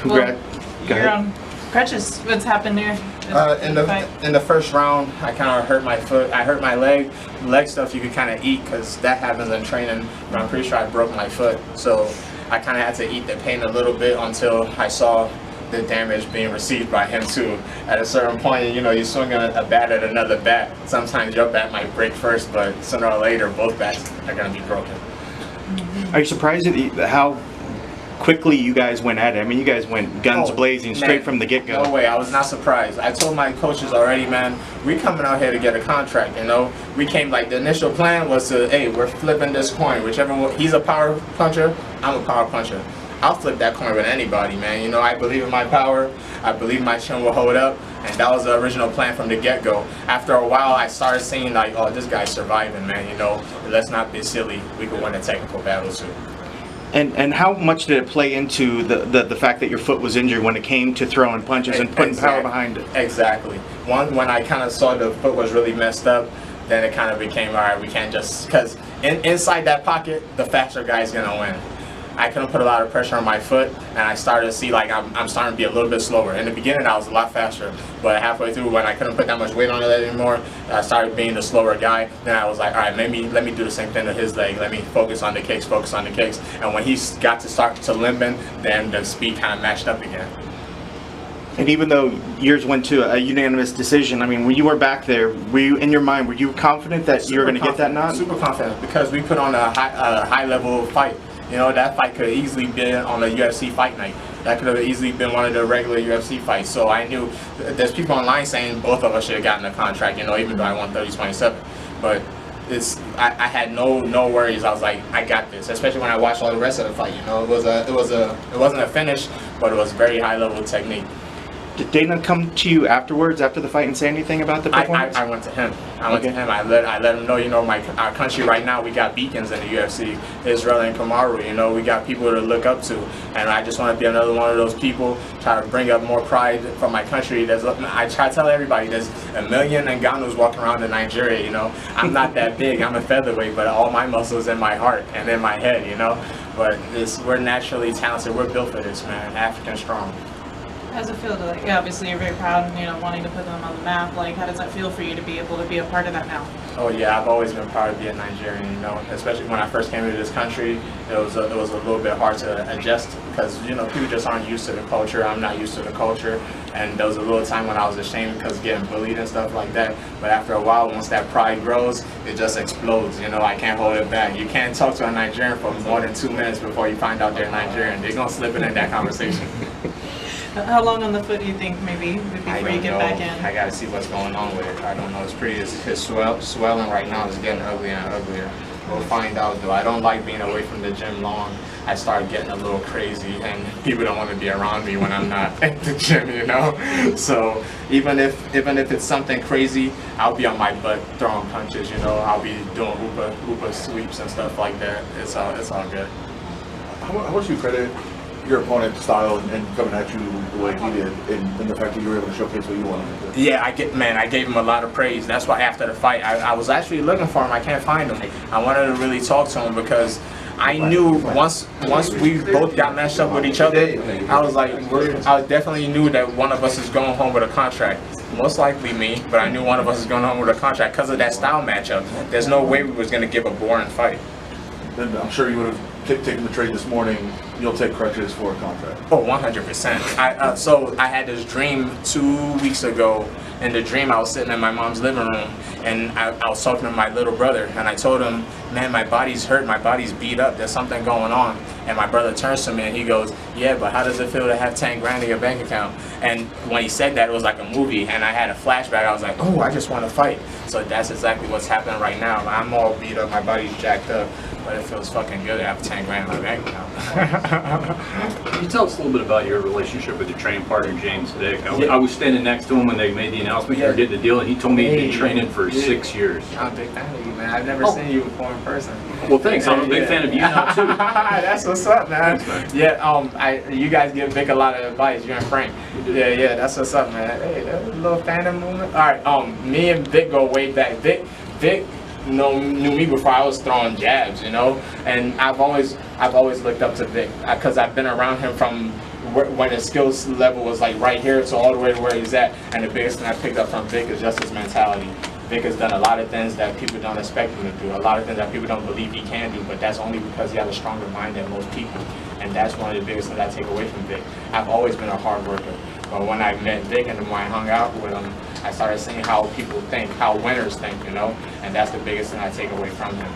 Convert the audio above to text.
Well, you're on crutches. What's happened there? In the first round, I kind of hurt my foot. I hurt my leg. Leg stuff you could kind of eat because that happens in training. But I'm pretty sure I broke my foot, so I kind of had to eat the pain a little bit until I saw the damage being received by him too. At a certain point, you know, you're swinging a bat at another bat. Sometimes your bat might break first, but sooner or later, both bats are going to be broken. Are you surprised at how quickly you guys went at it? I mean, you guys went guns blazing straight from the get-go. No way, I was not surprised. I told my coaches already, man, we coming out here to get a contract, you know? We came, like, the initial plan was to, hey, we're flipping this coin. Whichever one, he's a power puncher, I'm a power puncher. I'll flip that coin with anybody, man. You know, I believe in my power. I believe my chin will hold up. And that was the original plan from the get-go. After a while, I started seeing, like, oh, this guy's surviving, man. You know, let's not be silly. We could win a technical battle, too. And how much did it play into the fact that your foot was injured when it came to throwing punches and putting power behind it? Exactly. When I kind of saw the foot was really messed up, then it kind of became, all right, we can't just, because inside that pocket, the faster guy's going to win. I couldn't put a lot of pressure on my foot, and I started to see like I'm starting to be a little bit slower. In the beginning, I was a lot faster, but halfway through, when I couldn't put that much weight on it anymore, I started being the slower guy. Then I was like, all right, maybe let me do the same thing to his leg. Let me focus on the kicks, And when he got to start to limping, then the speed kind of matched up again. And even though yours went to a unanimous decision, I mean, when you were back there, were you, in your mind, were you confident that you were going to get that nod? Super confident, because we put on a high-level fight. You know, that fight could have easily been on a UFC fight night. That could have easily been one of the regular UFC fights. So I knew there's people online saying both of us should have gotten a contract, you know, even though I won 30-27. But I had no worries. I was like, I got this. Especially when I watched all the rest of the fight. You know, it wasn't a finish, but it was very high level technique. Did Dana come to you afterwards, after the fight, and say anything about the performance? I went to him. I let him know, you know, our country right now, we got beacons in the UFC, Israel and Kamaru, you know, we got people to look up to. And I just want to be another one of those people, try to bring up more pride from my country. I try to tell everybody, there's a million Nganus walking around in Nigeria, you know. I'm not that big, I'm a featherweight, but all my muscles in my heart and in my head, you know. But we're naturally talented, we're built for this, man, African strong. How does it feel to, like, obviously you're very proud and, you know, wanting to put them on the map. Like, how does that feel for you to be able to be a part of that now? Oh yeah, I've always been proud to be a Nigerian, you know, especially when I first came into this country. It was a little bit hard to adjust because, you know, people just aren't used to the culture. I'm not used to the culture, and there was a little time when I was ashamed because getting bullied and stuff like that. But after a while, once that pride grows, it just explodes, you know. I can't hold it back. You can't talk to a Nigerian for more than 2 minutes before you find out they're Nigerian. They're gonna slip in that conversation. How long on the foot do you think maybe before you get back in? I gotta see what's going on with it. I don't know. It's swelling right now. It's getting uglier and uglier. We'll find out though. I don't like being away from the gym long. I start getting a little crazy, and people don't want to be around me when I'm not at the gym, you know. So even if it's something crazy, I'll be on my butt throwing punches, you know. I'll be doing hoopa sweeps and stuff like that. It's all good. How much do you credit your opponent's style and coming at you the way he did, and the fact that you were able to showcase what you wanted to do? Yeah, I gave him a lot of praise. That's why after the fight, I was actually looking for him. I can't find him. I wanted to really talk to him because I knew once we both got matched up with each other, I was like, I definitely knew that one of us is going home with a contract. Most likely me, but I knew one of us is going home with a contract because of that style matchup. There's no way we was going to give a boring fight. Then I'm sure you would have taken the trade this morning. You'll take crutches for a contract. Oh, 100%. So I had this dream 2 weeks ago. In the dream, I was sitting in my mom's living room, and I was talking to my little brother, and I told him, man, my body's hurt, my body's beat up, there's something going on. And my brother turns to me and he goes, yeah, but how does it feel to have 10 grand in your bank account? And when he said that, it was like a movie, and I had a flashback. I was like, oh, I just want to fight. So that's exactly what's happening right now. I'm all beat up, my body's jacked up, but it feels fucking good to have 10 grand in my bank account. Can you tell us a little bit about your relationship with your training partner, James Sodiq? I was standing next to him when they made the announcement you were getting the deal, and he told me he'd been training for 6 years. I'm a big fan of you, man. I've never seen you before in person. Well, thanks. I'm a big fan of you now, too. That's what's up, man. Thanks, man. Yeah, you guys give Vic a lot of advice. You and Frank. Yeah, that's what's up, man. Hey, that's a little fandom moment. All right, me and Vic go way back. Vic knew me before I was throwing jabs, you know, and I've always looked up to Vic because I've been around him from when his skills level was like right here to all the way to where he's at. And the biggest thing I picked up from Vic is just his mentality. Vic has done a lot of things that people don't expect him to do, a lot of things that people don't believe he can do, but that's only because he has a stronger mind than most people. And that's one of the biggest things I take away from Vic. I've always been a hard worker, but when I met Vic and when I hung out with him, I started seeing how people think, how winners think, you know, and that's the biggest thing I take away from him.